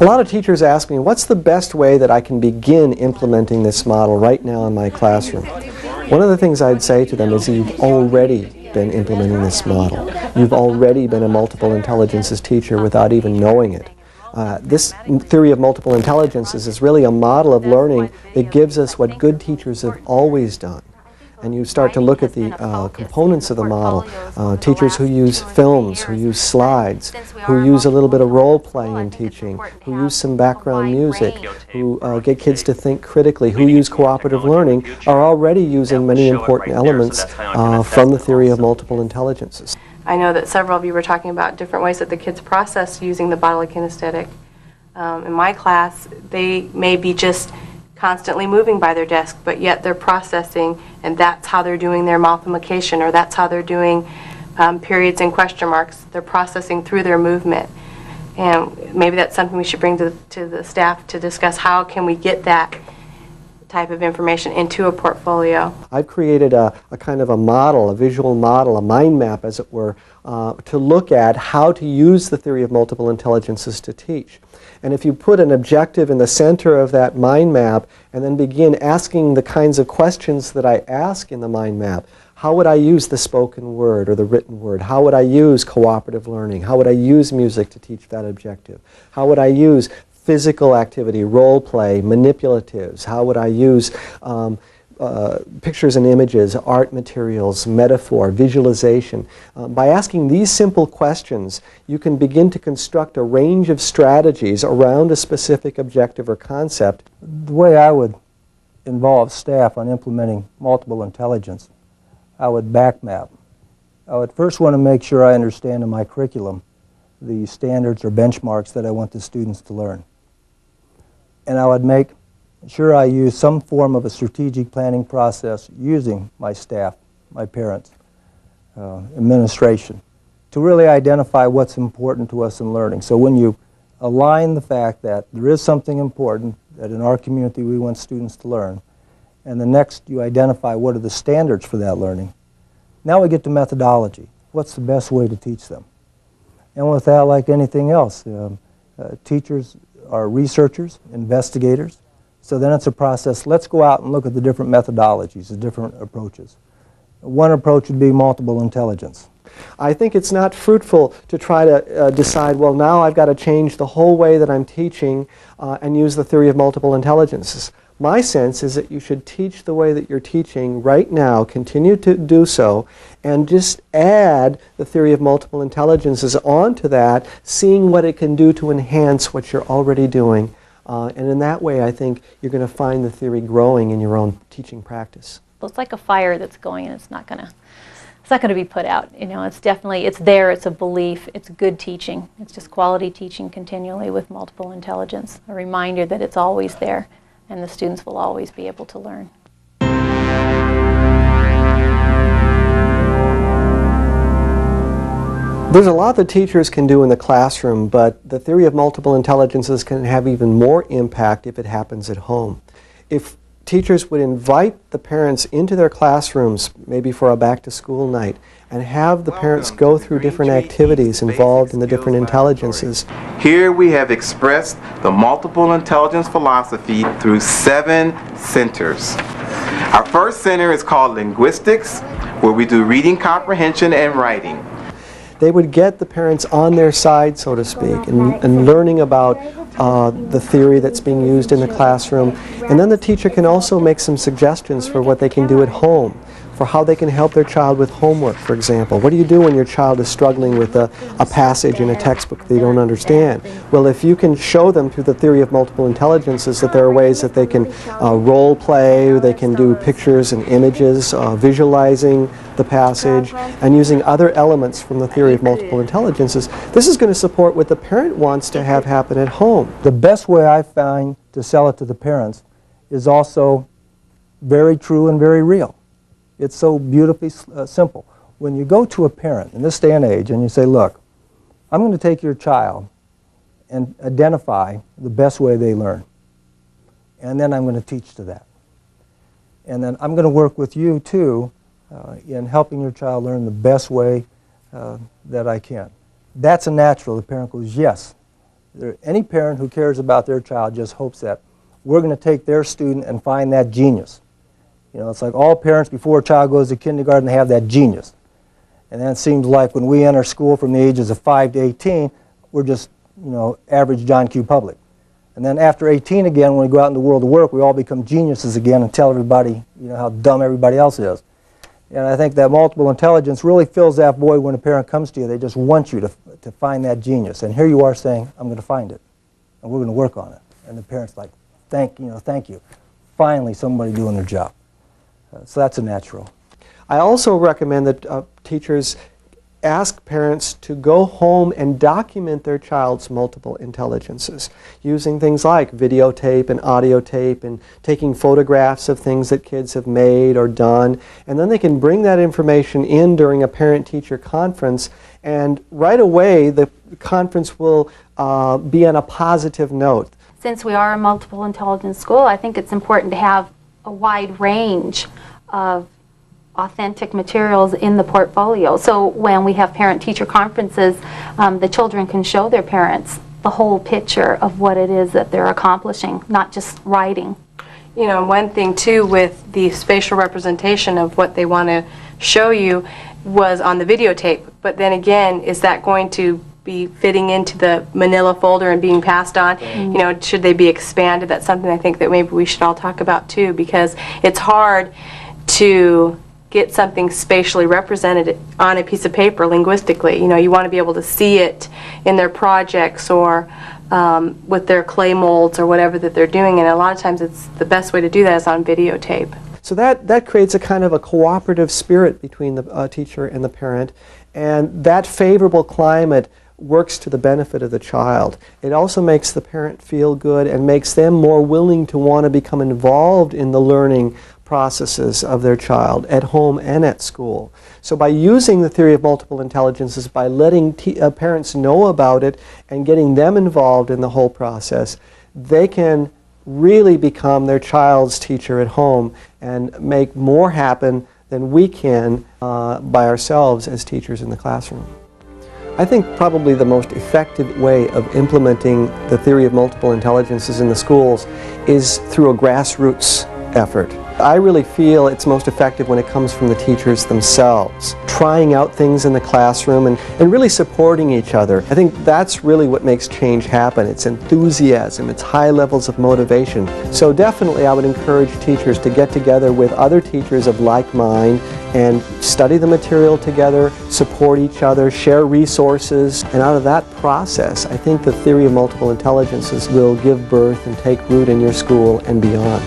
A lot of teachers ask me, what's the best way that I can begin implementing this model right now in my classroom? One of the things I'd say to them is you've already been implementing this model. You've already been a multiple intelligences teacher without even knowing it. This theory of multiple intelligences is really a model of learning that gives us what good teachers have always done. And you start to look at the components of the model. Teachers who use films, who use slides, who use a little bit of role playing in teaching, who use some background music, who get kids to think critically, who use cooperative learning, are already using many important elements from the theory of multiple intelligences. I know that several of you were talking about different ways that the kids process using the bodily kinesthetic. In my class, they may be just constantly moving by their desk, but yet they're processing, and that's how they're doing their multiplication, or that's how they're doing periods and question marks. They're processing through their movement. And maybe that's something we should bring to the staff to discuss. How can we get that type of information into a portfolio? I've created a kind of a model, a visual model, a mind map, as it were, to look at how to use the theory of multiple intelligences to teach. And if you put an objective in the center of that mind map and then begin asking the kinds of questions that I ask in the mind map, how would I use the spoken word or the written word? How would I use cooperative learning? How would I use music to teach that objective? How would I use physical activity, role play, manipulatives? How would I use pictures and images, art materials, metaphor, visualization? By asking these simple questions, you can begin to construct a range of strategies around a specific objective or concept. The way I would involve staff on implementing multiple intelligence, I would back map. I would first want to make sure I understand in my curriculum the standards or benchmarks that I want the students to learn. And I would make sure I use some form of a strategic planning process using my staff, my parents, administration, to really identify what's important to us in learning. So when you align the fact that there is something important that in our community we want students to learn, and the next you identify what are the standards for that learning, now we get to methodology. What's the best way to teach them? And with that, like anything else, teachers are researchers, investigators. So then it's a process. Let's go out and look at the different methodologies, the different approaches. One approach would be multiple intelligence. I think it's not fruitful to try to decide, well, now I've got to change the whole way that I'm teaching and use the theory of multiple intelligences. My sense is that you should teach the way that you're teaching right now, continue to do so, and just add the theory of multiple intelligences onto that, seeing what it can do to enhance what you're already doing. And in that way, I think you're going to find the theory growing in your own teaching practice. Well, it's like a fire that's going and it's not going to be put out. You know, it's definitely, it's there, it's a belief, it's good teaching. It's just quality teaching continually with multiple intelligence. A reminder that it's always there and the students will always be able to learn. There's a lot that teachers can do in the classroom, but the theory of multiple intelligences can have even more impact if it happens at home. If teachers would invite the parents into their classrooms, maybe for a back-to-school night, and have the parents go through different activities involved in the different intelligences. Here we have expressed the multiple intelligence philosophy through 7 centers. Our first center is called linguistics, where we do reading comprehension and writing. They would get the parents on their side, so to speak, and learning about the theory that's being used in the classroom. And then the teacher can also make some suggestions for what they can do at home, for how they can help their child with homework, for example. What do you do when your child is struggling with a passage in a textbook they don't understand? Well, if you can show them through the theory of multiple intelligences that there are ways that they can role play, they can do pictures and images, visualizing the passage, and using other elements from the theory of multiple intelligences, this is going to support what the parent wants to have happen at home. The best way I find to sell it to the parents is also very true and very real. It's so beautifully simple. When you go to a parent in this day and age and you say, look, I'm going to take your child and identify the best way they learn, and then I'm going to teach to that. And then I'm going to work with you too in helping your child learn the best way that I can. That's a natural. The parent goes, yes, Any parent who cares about their child just hopes that we're going to take their student and find that genius. You know, it's like all parents before a child goes to kindergarten, they have that genius. And then it seems like when we enter school from the ages of 5 to 18, we're just, you know, average John Q. Public. And then after 18 again, when we go out in the world of work, we all become geniuses again and tell everybody, you know, how dumb everybody else is. And I think that multiple intelligence really fills that void when a parent comes to you. They just want you to find that genius. And here you are saying, I'm going to find it, and we're going to work on it. And the parent's like, thank you. Finally, somebody doing their job. So that's a natural. I also recommend that teachers ask parents to go home and document their child's multiple intelligences using things like videotape and audio tape and taking photographs of things that kids have made or done, and then they can bring that information in during a parent-teacher conference, and right away the conference will be on a positive note. Since we are a multiple intelligence school, I think it's important to have a wide range of authentic materials in the portfolio. So when we have parent-teacher conferences, the children can show their parents the whole picture of what it is that they're accomplishing, not just writing. You know, one thing too with the spatial representation of what they want to show you was on the videotape, but then again, is that going to be fitting into the manila folder and being passed on? You know, should they be expanded? That's something I think that maybe we should all talk about too, because it's hard to get something spatially represented on a piece of paper linguistically. You know, you want to be able to see it in their projects or with their clay molds or whatever that they're doing, and a lot of times it's the best way to do that is on videotape. So that creates a kind of a cooperative spirit between the teacher and the parent, and that favorable climate works to the benefit of the child. It also makes the parent feel good and makes them more willing to want to become involved in the learning processes of their child at home and at school. So by using the theory of multiple intelligences, by letting parents know about it and getting them involved in the whole process, they can really become their child's teacher at home and make more happen than we can by ourselves as teachers in the classroom. I think probably the most effective way of implementing the theory of multiple intelligences in the schools is through a grassroots effort. I really feel it's most effective when it comes from the teachers themselves, trying out things in the classroom and really supporting each other. I think that's really what makes change happen. It's enthusiasm, it's high levels of motivation. So definitely I would encourage teachers to get together with other teachers of like mind and study the material together, support each other, share resources, and out of that process, I think the theory of multiple intelligences will give birth and take root in your school and beyond.